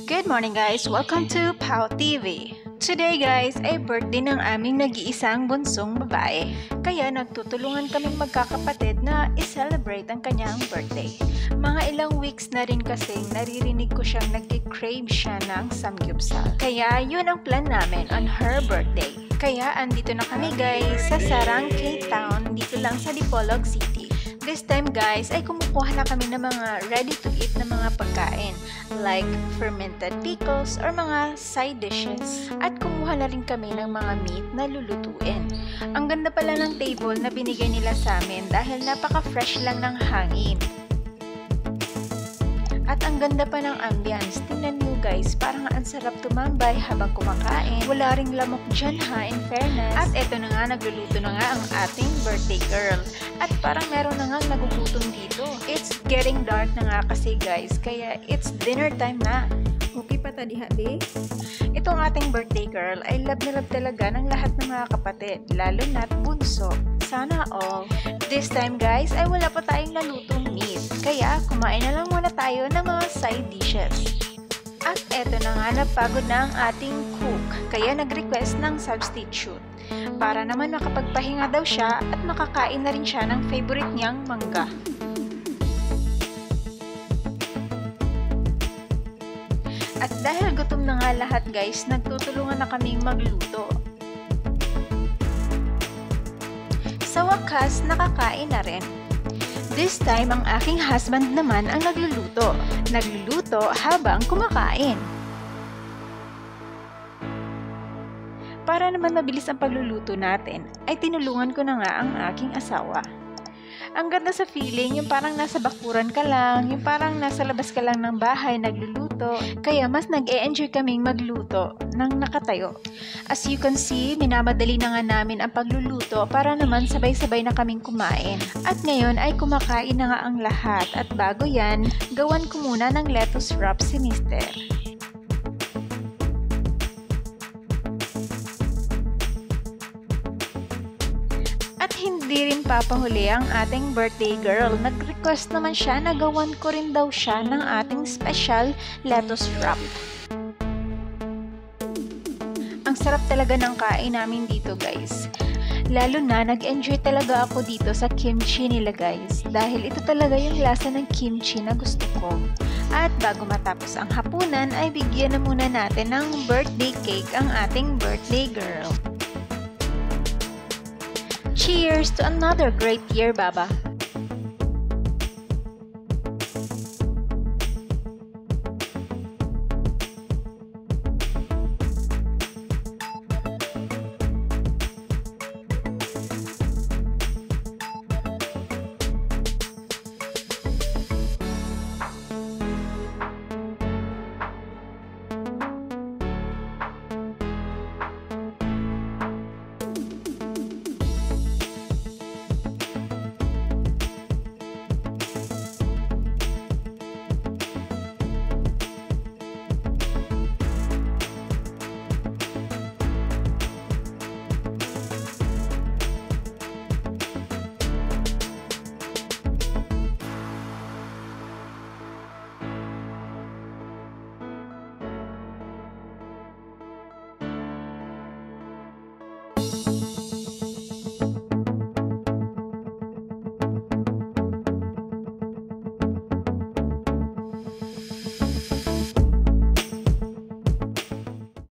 Good morning guys! Welcome to Pau TV! Today guys ay birthday ng aming nag-iisang bunsong babae. Kaya nagtutulungan kaming magkakapatid na i-celebrate ang kanyang birthday. Mga ilang weeks na rin kasing naririnig ko siyang nag-crave siya ng samgyupsal. Kaya yun ang plan namin on her birthday. Kaya andito na kami guys sa Sarang K-Town dito lang sa Dipolog City. This time guys ay kumukuha na kami ng mga ready to eat na mga pagkain like fermented pickles or mga side dishes. At kumuha na rin kami ng mga meat na lulutuin. Ang ganda pala ng table na binigay nila sa amin dahil napaka-fresh lang ng hangin. At ang ganda pa ng ambience. Tingnan nyo guys, parang ang sarap tumambay habang kumakain. Wala ring lamok dyan ha, in fairness. At eto na nga, nagluluto na nga ang ating birthday girl. At parang meron na nga nagugutom dito. It's getting dark na nga kasi guys, kaya it's dinner time na. Okay pa tadi habi? Itong ating birthday girl ay love na love talaga ng lahat ng mga kapatid, lalo na't bunso. Sana all. This time guys ay wala pa tayong nalutong meat, kaya kumain na lang muna tayo ng mga side dishes. At eto na nga, napagod na ang ating cook, kaya nag-request ng substitute. Para naman makapagpahinga daw siya at makakain na rin siya ng favorite niyang mangga. At dahil gutom na nga lahat guys, nagtutulungan na kaming magluto. Sa wakas, nakakain na rin. This time, ang aking husband naman ang nagluluto. Nagluluto habang kumakain. Para naman mabilis ang pagluluto natin, ay tinulungan ko na nga ang aking asawa. Ang ganda sa feeling, yung parang nasa bakuran ka lang, yung parang nasa labas ka lang ng bahay nagluluto. Kaya mas nag-e-enjoy kaming magluto ng nakatayo. As you can see, minamadali na nga namin ang pagluluto para naman sabay-sabay na kaming kumain. At ngayon ay kumakain na nga ang lahat. At bago yan, gawan ko muna ng lettuce wrap si Mister. At hindi rin papahuli ang ating birthday girl. Nag-request naman siya na gawan ko rin daw siya ng ating special lettuce wrap. Ang sarap talaga ng kain namin dito guys. Lalo na nag-enjoy talaga ako dito sa kimchi nila guys. Dahil ito talaga yung lasa ng kimchi na gusto ko. At bago matapos ang hapunan ay bigyan na muna natin ng birthday cake ang ating birthday girl. Cheers to another great year, Baba!